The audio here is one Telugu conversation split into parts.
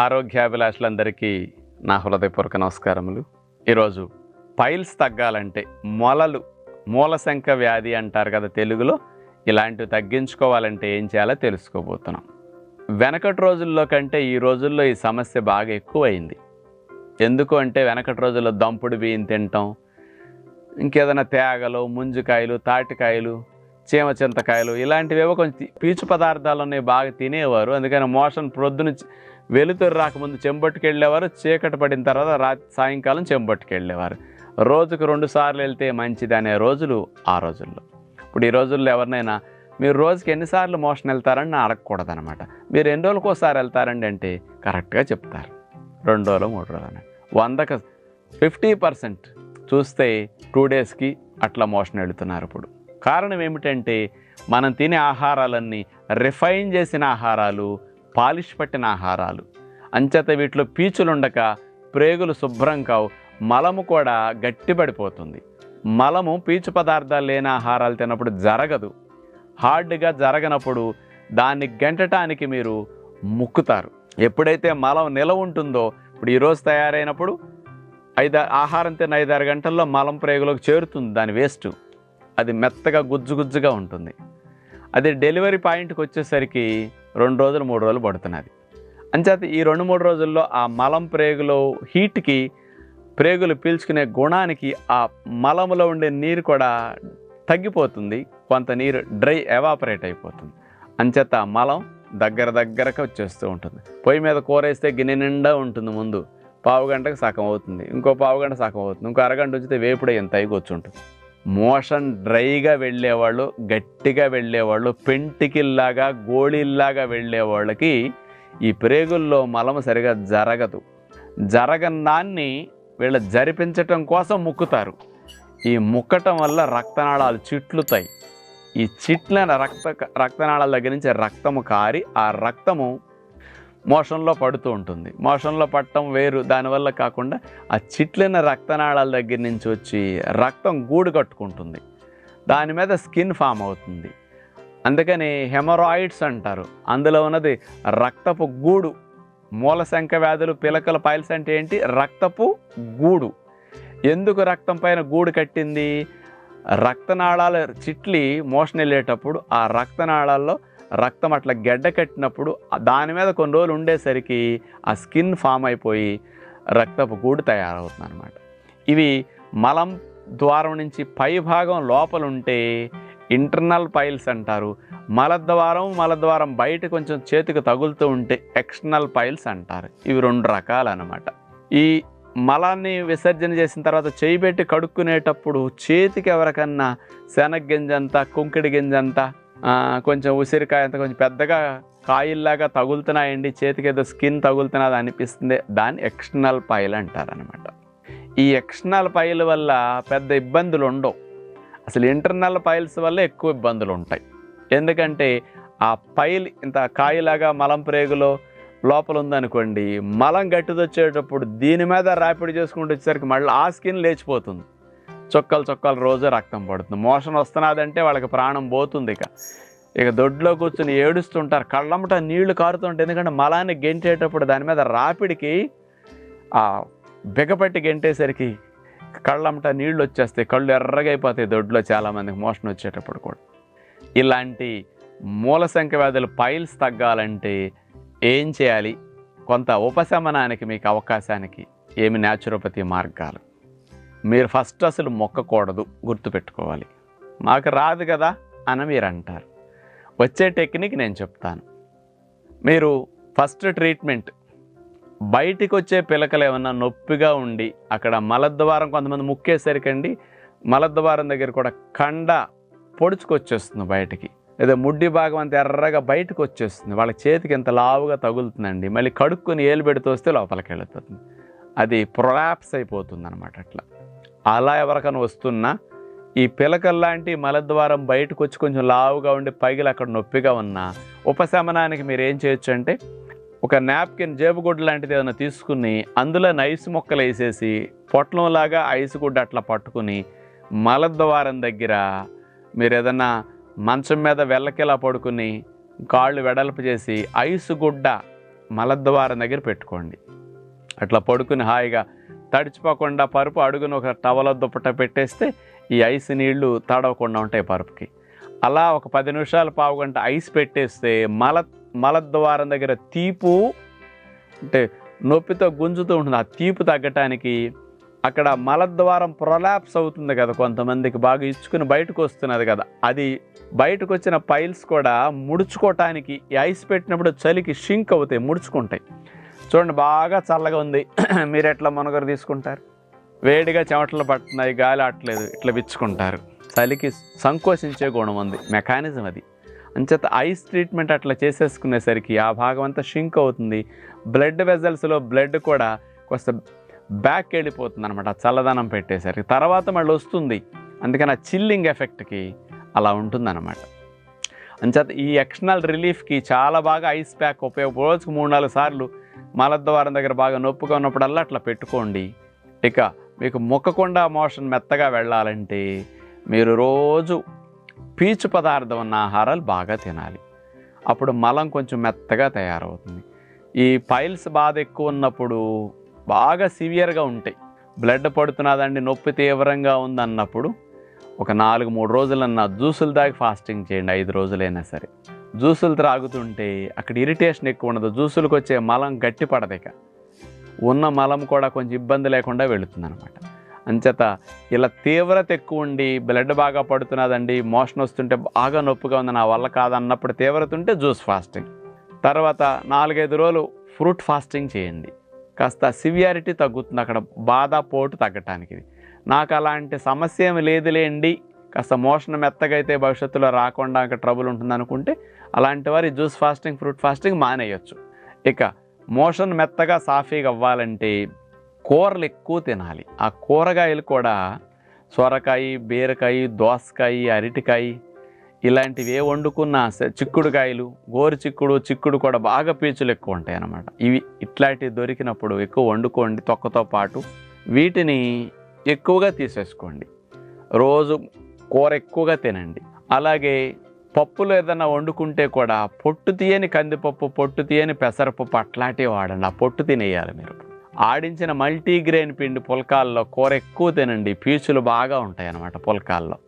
ఆరోగ్యాభిలాషులందరికీ నా హృదయపూర్వక నమస్కారములు. ఈరోజు పైల్స్ తగ్గాలంటే మూలశంక వ్యాధి అంటారు కదా తెలుగులో, ఇలాంటివి తగ్గించుకోవాలంటే ఏం చేయాలో తెలుసుకోబోతున్నాం. వెనకటి రోజుల్లో కంటే ఈ రోజుల్లో ఈ సమస్య బాగా ఎక్కువైంది. ఎందుకు అంటే వెనకటి రోజుల్లో దంపుడు బియ్యం తినటం, ఇంకేదైనా తేగలు, ముంజుకాయలు, తాటికాయలు, చీమ చింతకాయలు ఇలాంటివేవో కొంచెం పీచు పదార్థాలు బాగా తినేవారు. అందుకని మోషన్ ప్రొద్దున వెలుతురు రాకముందు చెంబట్టుకు వెళ్ళేవారు, చీకటి పడిన తర్వాత సాయంకాలం చెంబట్టుకు వెళ్ళేవారు. రోజుకు 2 సార్లు వెళ్తే మంచిది అనే రోజులు ఆ రోజుల్లో. ఇప్పుడు ఈ రోజుల్లో ఎవరినైనా మీరు రోజుకి ఎన్నిసార్లు మోషన్ వెళ్తారని అడగకూడదనమాట. మీరు ఎన్ని రోజులకు ఒకసారి వెళ్తారండి అంటే కరెక్ట్గా చెప్తారు. 2 రోజులు 3 రోజులు అని. 100కి 50% చూస్తే 2 డేస్కి అట్లా మోషన్ వెళుతున్నారు. ఇప్పుడు కారణం ఏమిటంటే మనం తినే ఆహారాలన్నీ రిఫైన్ చేసిన ఆహారాలు, పాలిష్ పట్టిన ఆహారాలు. అంచేత వీటిలో పీచులుండక ప్రేగులు శుభ్రం కావు, మలము కూడా గట్టిపడిపోతుంది. మలము పీచు పదార్థాలు లేని ఆహారాలు తిన్నప్పుడు జరగదు. హార్డ్గా జరగనప్పుడు దాన్ని గెంటటానికి మీరు ముక్కుతారు. ఎప్పుడైతే మలం నిలవ ఉంటుందో, ఇప్పుడు ఈరోజు తయారైనప్పుడు ఆహారం తిన్న 5-6 గంటల్లో మలం ప్రేగులోకి చేరుతుంది దాని వేస్ట్. అది మెత్తగా గుజ్జుగా ఉంటుంది. అది డెలివరీ పాయింట్కి వచ్చేసరికి 2 రోజులు 3 రోజులు పడుతున్నది. అంచేత ఈ 2-3 రోజుల్లో ఆ మలం ప్రేగులో హీట్కి, ప్రేగులు పీల్చుకునే గుణానికి ఆ మలములో ఉండే నీరు కూడా తగ్గిపోతుంది. కొంత నీరు ఎవాపరేట్ అయిపోతుంది. అంచేత మలం దగ్గరకు వచ్చేస్తూ ఉంటుంది. పొయ్యి మీద కూర వేస్తే గిన్నె నిండా ఉంటుంది. ముందు పావు గంటకు సగం అవుతుంది, ఇంకో పావు గంట సగం అవుతుంది, ఇంకో అరగంట వచ్చితే వేపుడే ఎంత అయి కూర్చుంటుంది. మోషన్ డ్రైగా వెళ్ళేవాళ్ళు, గట్టిగా వెళ్ళేవాళ్ళు, పెంటికిల్లాగా గోళీల్లాగా వెళ్ళేవాళ్ళకి ఈ ప్రేగుల్లో మలము సరిగా జరగదు. జరగని వీళ్ళ జరిపించటం కోసం ముక్కుతారు. ఈ ముక్కటం వల్ల రక్తనాళాలు చిట్లుతాయి. ఈ చిట్లైన రక్తనాళాల దగ్గర నుంచి రక్తము కారి ఆ రక్తము మోషన్లో పడుతూ ఉంటుంది. మోషన్లో పడటం వేరు, దానివల్ల కాకుండా ఆ చిట్లిన రక్తనాళాల దగ్గర నుంచి వచ్చి రక్తం గూడు కట్టుకుంటుంది. దాని మీద స్కిన్ ఫామ్ అవుతుంది. అందుకని హెమరాయిడ్స్ అంటారు. అందులో ఉన్నది రక్తపు గూడు. మూలశంక వ్యాధులు, పిలకల పైల్స్ అంటే ఏంటి? రక్తపు గూడు. ఎందుకు రక్తం పైన గూడు కట్టింది? రక్తనాళాల చిట్లి మోషన్ వెళ్ళేటప్పుడు ఆ రక్తనాళాల్లో రక్తం అట్లా గెడ్డ కట్టినప్పుడు దాని మీద కొన్ని రోజులు ఉండేసరికి ఆ స్కిన్ ఫామ్ అయిపోయి రక్తపు గూడు తయారవుతుంది అనమాట. ఇవి మలం ద్వారం నుంచి పై భాగం లోపల ఉంటే ఇంటర్నల్ పైల్స్ అంటారు. మలద్వారం బయట కొంచెం చేతికి తగులుతూ ఉంటే ఎక్స్టర్నల్ పైల్స్ అంటారు. ఇవి 2 రకాలు అనమాట. ఈ మలాన్ని విసర్జన చేసిన తర్వాత చేయి పెట్టి కడుక్కునేటప్పుడు చేతికి ఎవరికన్నా శనగగింజంతా, కుంకిడి గింజంతా, కొంచెం ఉసిరికాయ అంత కొంచెం పెద్దగా కాయిల్లాగా తగులుతున్నాయండి, చేతికి ఏదో స్కిన్ తగులుతున్నది అనిపిస్తుంది, దాన్ని ఎక్స్టర్నల్ పైల్ అంటారనమాట. ఈ ఎక్స్టర్నల్ పైల్ వల్ల పెద్ద ఇబ్బందులు ఉండవు. అసలు ఇంటర్నల్ పైల్స్ వల్ల ఎక్కువ ఇబ్బందులు ఉంటాయి. ఎందుకంటే ఆ పైల్ ఇంత కాయిలాగా మలం ప్రేగులో లోపల ఉందనుకోండి, మలం గట్టిదొచ్చేటప్పుడు దీని మీద ర్యాపిడ్ చేసుకుంటూ వచ్చేసరికి మళ్ళీ ఆ స్కిన్ లేచిపోతుంది. చొక్కలు రోజు రక్తం పడుతుంది. మోషన్ వస్తున్నదంటే వాళ్ళకి ప్రాణం పోతుంది. ఇక దొడ్లో కూర్చొని ఏడుస్తుంటారు, కళ్ళమ్మట నీళ్లు కారుతుంటాయి. ఎందుకంటే మలాన్ని గెంటేటప్పుడు దాని మీద రాపిడికి ఆ బిగపట్టి గెంటేసరికి కళ్ళమ్మట నీళ్లు వచ్చేస్తాయి, కళ్ళు ఎర్రగైపోతాయి దొడ్లో చాలామందికి మోషన్ వచ్చేటప్పుడు కూడా. ఇలాంటి మూలశంక వ్యాధులు పైల్స్ తగ్గాలంటే ఏం చేయాలి? కొంత ఉపశమనానికి మీకు అవకాశానికి ఏమి న్యాచురోపతి మార్గాలు? మీరు ఫస్ట్ అసలు మొక్కకూడదు, గుర్తుపెట్టుకోవాలి. మాకు రాదు కదా అని మీరు అంటారు. వచ్చే టెక్నిక్ నేను చెప్తాను. మీరు ఫస్ట్ ట్రీట్మెంట్, బయటికి వచ్చే పిలకలు ఏమన్నా నొప్పిగా ఉండి అక్కడ మలద్వారం, కొంతమంది ముక్కేసరికండి మలద్వారం దగ్గర కూడా కండ పొడుచుకొచ్చేస్తుంది బయటికి, లేదా ముడ్డి భాగం అంత ఎర్రగా బయటకు వచ్చేస్తుంది. వాళ్ళ చేతికి ఎంత లావుగా తగులుతుందండి. మళ్ళీ కడుక్కొని ఏలు పెడుతూ వస్తే లోపలికి వెళుతుంది. అది ప్రొలాప్స్ అయిపోతుంది అనమాట. అలా ఎవరికైనా వస్తున్నా ఈ పిలకల్లాంటి మలద్వారం బయటకు వచ్చి కొంచెం లావుగా ఉండి పైకి అక్కడ నొప్పిగా ఉన్నా ఉపశమనానికి మీరు ఏం చేయొచ్చు అంటే, ఒక నాప్కిన్, జేబుగుడ్డ లాంటిది ఏదైనా తీసుకుని అందులో ఐసు ముక్కలు వేసేసి పొట్లంలాగా ఐసు గుడ్డ అట్లా పట్టుకుని మలద్వారం దగ్గర మీరు ఏదన్నా మంచం మీద వెళ్ళకిలా పడుకుని కాళ్ళు వెడల్పు చేసి ఐసు గుడ్డ మలద్వారం దగ్గర పెట్టుకోండి. అట్లా పడుకుని హాయిగా తడిచిపోకుండా పరుపు అడుగున ఒక టవల దుప్పట పెట్టేస్తే ఈ ఐస్ నీళ్లు తడవకుండా ఉంటాయి పరుపుకి. అలా ఒక 10 నిమిషాలు పావుగంట ఐస్ పెట్టేస్తే మలద్వారం దగ్గర తీపు అంటే నొప్పితో గుంజుతూ ఉంటుంది. ఆ తీపు తగ్గటానికి అక్కడ మలద్వారం ప్రొలాప్స్ అవుతుంది కదా, కొంతమందికి బాగా ఇచ్చుకుని బయటకు వస్తున్నది కదా, అది బయటకు వచ్చిన పైల్స్ కూడా ముడుచుకోవటానికి ఈ ఐస్ పెట్టినప్పుడు చలికి షింక్ అవుతాయి, ముడుచుకుంటాయి. చూడండి బాగా చల్లగా ఉంది, మీరు ఎట్లా మునగరు తీసుకుంటారు? వేడిగా చెమటలు పడుతున్నాయి, గాలి ఆటలేదు, ఇట్లా విచ్చుకుంటారు. చలికి సంకోచించే గుణం ఉంది, మెకానిజం అది. అంచేత ఐస్ ట్రీట్మెంట్ అట్లా చేసేసుకునేసరికి ఆ భాగం అంతా షింక్ అవుతుంది. బ్లడ్ వెజల్స్లో బ్లడ్ కూడా కొంత బ్యాక్ వెళ్ళిపోతుంది అనమాట, చల్లదనం పెట్టేసరికి. తర్వాత మళ్ళీ వస్తుంది, అందుకని ఆ చిల్లింగ్ ఎఫెక్ట్కి అలా ఉంటుందన్నమాట. అంచేత ఈ ఎక్స్టర్నల్ రిలీఫ్కి చాలా బాగా ఐస్ ప్యాక్ ఉపయోగపడు. రోజుకు 3-4 సార్లు మలద్వారం దగ్గర బాగా నొప్పిగా ఉన్నప్పుడల్లా అట్లా పెట్టుకోండి. ఇక మీకు ముక్కకుండా మోషన్ మెత్తగా వెళ్ళాలంటే మీరు రోజు పీచు పదార్థం ఉన్న ఆహారాలు బాగా తినాలి. అప్పుడు మలం కొంచెం మెత్తగా తయారవుతుంది. ఈ పైల్స్ బాధ ఎక్కువ ఉన్నప్పుడు బాగా సివియర్గా ఉంటాయి, బ్లడ్ పడుతున్నదండి, నొప్పి తీవ్రంగా ఉందన్నప్పుడు ఒక 4-3 రోజులన్నా జ్యూసులు తాగి ఫాస్టింగ్ చేయండి. 5 రోజులైనా సరే జ్యూసులు త్రాగుతుంటే అక్కడ ఇరిటేషన్ ఎక్కువ ఉండదు, జ్యూసులకు వచ్చే మలం గట్టి పడదు, ఇక ఉన్న మలం కూడా కొంచెం ఇబ్బంది లేకుండా వెళుతుంది అనమాట. అంచేత ఇలా తీవ్రత ఎక్కువ ఉండి బ్లడ్ బాగా పడుతున్నదండి, మోషన్ వస్తుంటే బాగా నొప్పిగా ఉంది, నా వల్ల కాదన్నప్పుడు తీవ్రత ఉంటే జ్యూస్ ఫాస్టింగ్, తర్వాత 4-5 రోజులు ఫ్రూట్ ఫాస్టింగ్ చేయండి. కాస్త సివియారిటీ తగ్గుతుంది అక్కడ, బాధ పోటు తగ్గటానికి. నాకు అలాంటి సమస్య ఏమి లేదులేండి, కాస్త మోషన్ మెత్తగా అయితే భవిష్యత్తులో రాకుండా అక్కడ ట్రబుల్ ఉంటుంది అనుకుంటే అలాంటి వారి జ్యూస్ ఫాస్టింగ్, ఫ్రూట్ ఫాస్టింగ్ మానేయచ్చు. ఇక మోషన్ మెత్తగా సాఫీగా అవ్వాలంటే కూరలు ఎక్కువ తినాలి. ఆ కూరగాయలు కూడా సొరకాయ, బీరకాయ, దోసకాయ, అరటికాయ ఇలాంటివి ఏ వండుకున్నా, చిక్కుడుకాయలు, గోరు చిక్కుడు కూడా బాగా పీచులు ఎక్కువ ఉంటాయి అన్నమాట. ఇట్లాంటివి దొరికినప్పుడు ఎక్కువ వండుకోండి తొక్కతో పాటు. వీటిని ఎక్కువగా తీసేసుకోండి, రోజు కూర ఎక్కువగా తినండి. అలాగే పప్పులు ఏదైనా వండుకుంటే కూడా పొట్టు తీయని కందిపప్పు, పొట్టు తీయని పెసరపప్పు అట్లాంటివి వాడండి, ఆ పొట్టు తినేయాలి మీరు. ఆడించిన మల్టీగ్రెయిన్ పిండి పుల్కాల్లో కూర ఎక్కువ తినండి, పీచులు బాగా ఉంటాయి అన్నమాట పుల్కాల్లో.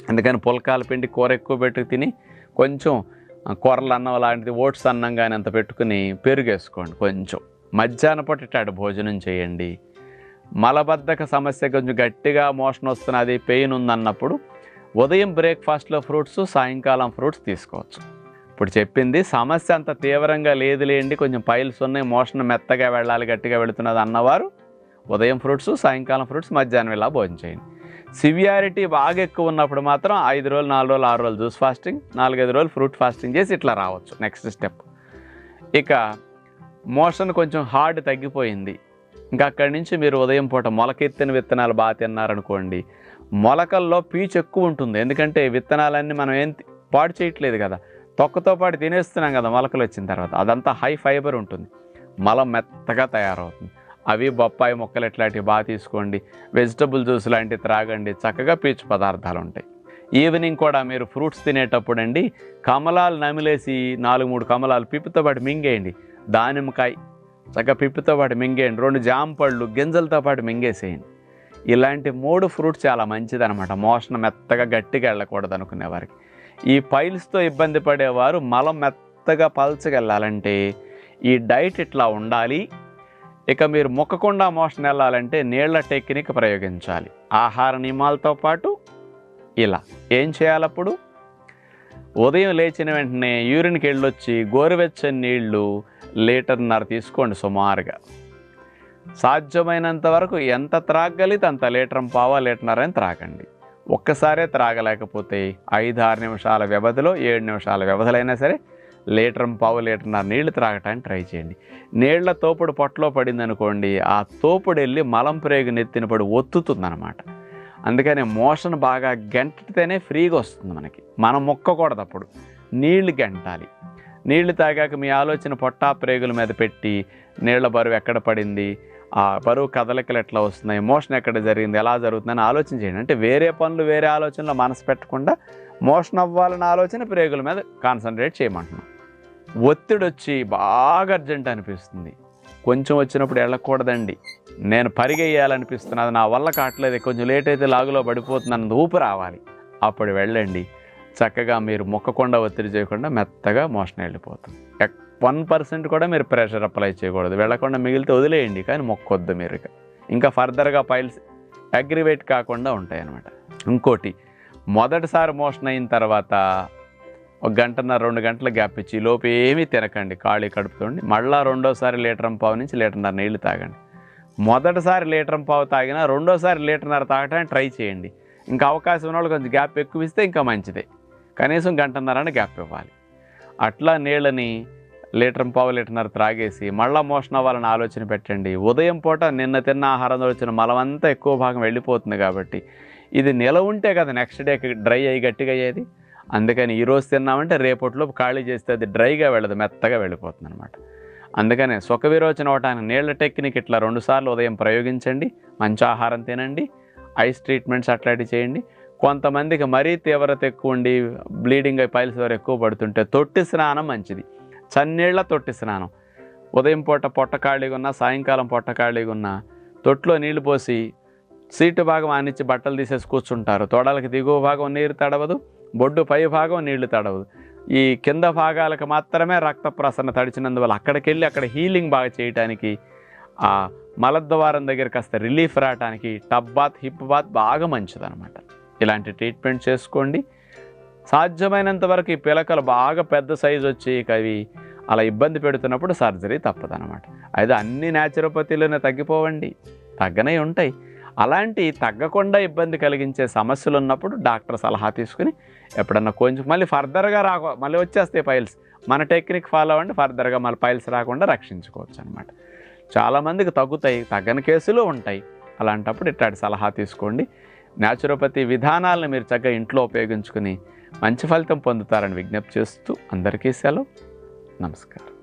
అందుకని పుల్కాల పిండి కూర ఎక్కువ పెట్టుకు తిని కొంచెం కూరలు అన్నం లాంటిది ఓట్స్ అన్నం కానీ అంత పెట్టుకుని పెరుగేసుకోండి. కొంచెం మధ్యాహ్నం పూట ఇట్టాడు భోజనం చేయండి. మలబద్ధక సమస్య కొంచెం గట్టిగా మోషన్ వస్తున్నది, పెయిన్ ఉందన్నప్పుడు ఉదయం బ్రేక్ఫాస్ట్లో ఫ్రూట్స్, సాయంకాలం ఫ్రూట్స్ తీసుకోవచ్చు. ఇప్పుడు చెప్పింది సమస్య అంత తీవ్రంగా లేదులేండి, కొంచెం పైల్స్ ఉన్నాయి, మోషన్ మెత్తగా వెళ్ళాలి, గట్టిగా వెళుతున్నది అన్నవారు ఉదయం ఫ్రూట్స్, సాయంకాలం ఫ్రూట్స్, మధ్యాహ్నం ఇలా భోజనం చేయండి. సివియారిటీ బాగా ఎక్కువ ఉన్నప్పుడు మాత్రం 5 రోజులు, 4 రోజులు, 6 రోజులు జ్యూస్ ఫాస్టింగ్, 4-5 రోజులు ఫ్రూట్ ఫాస్టింగ్ చేసి ఇట్లా రావచ్చు. Next step. ఇక మోషన్ కొంచెం హార్డ్ తగ్గిపోయింది, ఇంకా అక్కడి నుంచి మీరు ఉదయం పూట మొలకెత్తిన విత్తనాలు బాగా తిన్నారనుకోండి. మొలకల్లో పీచు ఎక్కువ ఉంటుంది, ఎందుకంటే విత్తనాలన్నీ మనం ఏం పాడు చేయట్లేదు కదా, తొక్కతో పాటు తినేస్తున్నాం కదా మొలకలు వచ్చిన తర్వాత. అదంతా హై ఫైబర్ ఉంటుంది, మలం మెత్తగా తయారవుతుంది. అవి బొప్పాయి మొక్కలు ఇట్లాంటివి బాగా తీసుకోండి, వెజిటబుల్ జ్యూస్ లాంటివి త్రాగండి, చక్కగా పీచు పదార్థాలు ఉంటాయి. ఈవినింగ్ కూడా మీరు ఫ్రూట్స్ తినేటప్పుడు అండి కమలాలు నమిలేసి 4-3 కమలాలు పిప్పుతో పాటు మింగేయండి. దానిమ్మకాయ చక్కగా పిప్పుతో పాటు మింగేయండి, 2 జామ పళ్ళు గింజలతో పాటు మింగేసేయండి. ఇలాంటి 3 ఫ్రూట్స్ చాలా మంచిది అనమాట, మోషన్ మెత్తగా గట్టిగా వెళ్ళకూడదు అనుకునే వారికి. ఈ పైల్స్తో ఇబ్బంది పడేవారు మలం మెత్తగా పల్చగా వెళ్ళాలంటే ఈ డైట్ ఇట్లా ఉండాలి. ఇక మీరు మొక్కకుండా మోషన్ వెళ్ళాలంటే నీళ్ల టెక్నిక్ ప్రయోగించాలి. ఆహార నియమాలతో పాటు ఇలా ఏం చేయాలప్పుడు, ఉదయం లేచిన వెంటనే యూరిన్కి వెళ్ళొచ్చి గోరువెచ్చని నీళ్లు 1.5 లీటర్ తీసుకోండి సుమారుగా. సాధ్యమైనంత వరకు ఎంత త్రాగలిగితే అంత 1.5 లీటర్, 1.5 లీటర్ అని త్రాగండి. ఒక్కసారే త్రాగలేకపోతే 5-6 నిమిషాల వ్యవధిలో, 7 నిమిషాల వ్యవధిలో సరే 1.5 లీటర్ నీళ్లు త్రాగటానికి ట్రై చేయండి. నీళ్ల తోపుడు పొట్టలో పడింది అనుకోండి, ఆ తోపుడు వెళ్ళి మలం ప్రేగు నెత్తిన పడి ఒత్తుతుందన్నమాట. అందుకని మోషన్ బాగా గెంటితేనే ఫ్రీగా వస్తుంది మనకి. మనం మొక్కకూడదు, అప్పుడు నీళ్లు గెంటాలి. నీళ్లు తాగాక మీ ఆలోచన పొట్టా ప్రేగుల మీద పెట్టి నీళ్ల బరువు ఎక్కడ పడింది, ఆ బరువు కదలికలు ఎట్లా వస్తున్నాయి, మోషన్ ఎక్కడ జరిగింది, ఎలా జరుగుతుందని ఆలోచన చేయండి. అంటే వేరే పనులు, వేరే ఆలోచనలో మనసు పెట్టకుండా మోషన్ అవ్వాలన్న ఆలోచన ప్రేగుల మీద కాన్సన్ట్రేట్ చేయమంటున్నాం. ఒత్తిడి వచ్చి బాగా అర్జెంట్ అనిపిస్తుంది, కొంచెం వచ్చినప్పుడు వెళ్ళకూడదండి. నేను పరిగెయ్యాలనిపిస్తున్నది, నా వల్ల కావట్లేదు, కొంచెం లేట్ అయితే లాగులో పడిపోతున్నాను, ఊపు రావాలి, అప్పుడు వెళ్ళండి. చక్కగా మీరు మొక్కకుండా ఒత్తిడి చేయకుండా మెత్తగా మోషన్ వెళ్ళిపోతుంది. 1% కూడా మీరు ప్రెషర్ అప్లై చేయకూడదు. వెళ్ళకుండా మిగిలితే వదిలేయండి, కానీ మొక్కొద్దు మీరు. ఇంకా ఫర్దర్గా పైల్స్ అగ్రివేట్ కాకుండా ఉంటాయి అన్నమాట. ఇంకోటి, మొదటిసారి మోషన్ అయిన తర్వాత 1 గంటన్నర 2 గంటల గ్యాప్ ఇచ్చి లోపు ఏమీ తినకండి, ఖాళీ కడుపుతోండి. మళ్ళీ రెండోసారి 1.5 లీటర్ నుంచి 1.5 లీటర్ నీళ్లు తాగండి. మొదటిసారి 1.5 లీటర్ తాగినా రెండోసారి 1.5 లీటర్ తాగడానికి ట్రై చేయండి. ఇంకా అవకాశం ఉన్న వాళ్ళు కొంచెం గ్యాప్ ఎక్కువ ఇస్తే ఇంకా మంచిదే. కనీసం 1.5 గంటన్నర గ్యాప్ ఇవ్వాలి. అట్లా నీళ్ళని 1.5 లీటర్ త్రాగేసి మళ్ళీ మోషన్ అవ్వాలని ఆలోచన పెట్టండి. ఉదయం పూట నిన్న తిన్న ఆహారంలో వచ్చిన మలమంతా ఎక్కువ భాగం వెళ్ళిపోతుంది కాబట్టి ఇది నిలవ ఉంటే కదా నెక్స్ట్ డేకి డ్రై అయ్యి గట్టిగా అయ్యేది. అందుకని ఈరోజు తిన్నామంటే రేపటిలోపు ఖాళీ చేస్తే అది డ్రైగా వెళ్ళదు, మెత్తగా వెళ్ళిపోతుంది అనమాట. అందుకనే సుఖ విరోచన అవటానికి నీళ్ల టెక్నిక్ ఇట్లా 2 సార్లు ఉదయం ప్రయోగించండి. మంచి ఆహారం తినండి, ఐస్ ట్రీట్మెంట్స్ అట్లాంటివి చేయండి. కొంతమందికి మరీ తీవ్రత ఎక్కువ ఉండి బ్లీడింగ్ అయి పైల్స్ వరకు ఎక్కువ పడుతుంటే తొట్టి స్నానం మంచిది. చన్నీళ్ళ తొట్టి స్నానం. ఉదయం పూట పొట్ట ఖాళీగా ఉన్నా, సాయంకాలం పొట్ట ఖాళీగా ఉన్నా తొట్టులో నీళ్లు పోసి సీటు భాగం ఆనిచ్చి బట్టలు తీసేసి కూర్చుంటారు. తోడలకి దిగువ భాగం నీరు తడవదు, బొడ్డు పై భాగం నీళ్లు తడవదు. ఈ కింద భాగాలకు మాత్రమే రక్త ప్రసరణ తడిచినందువల్ల అక్కడికి వెళ్ళి అక్కడ హీలింగ్ బాగా చేయడానికి, ఆ మలద్వారం దగ్గర కాస్త రిలీఫ్ రావడానికి టబ్ బాత్, హిప్ బాత్ బాగా మంచిదన్నమాట. ఇలాంటి ట్రీట్మెంట్ చేసుకోండి. సాధ్యమైనంత వరకు ఈ పిలకలు బాగా పెద్ద సైజు వచ్చి అవి అలా ఇబ్బంది పెడుతున్నప్పుడు సర్జరీ తప్పదన్నమాట. అయితే అన్ని న్యాచురోపతిలోనే తగ్గిపోవండి, తగ్గనే ఉంటాయి. అలాంటి తగ్గకుండా ఇబ్బంది కలిగించే సమస్యలు ఉన్నప్పుడు డాక్టర్ సలహా తీసుకుని ఎప్పుడన్నా కొంచెం మళ్ళీ ఫర్దర్గా మళ్ళీ వచ్చేస్తాయి పైల్స్, మన టెక్నిక్ ఫాలో అవ్వండి, ఫర్దర్గా మళ్ళీ పైల్స్ రాకుండా రక్షించుకోవచ్చు అనమాట. చాలామందికి తగ్గుతాయి, తగ్గని కేసులు ఉంటాయి. అలాంటప్పుడు ఇట్లాంటి సలహా తీసుకోండి. న్యాచురోపతి విధానాలను మీరు చక్కగా ఇంట్లో ఉపయోగించుకుని మంచి ఫలితం పొందుతారని విజ్ఞప్తి చేస్తూ అందరికీ సెలవు. నమస్కారం.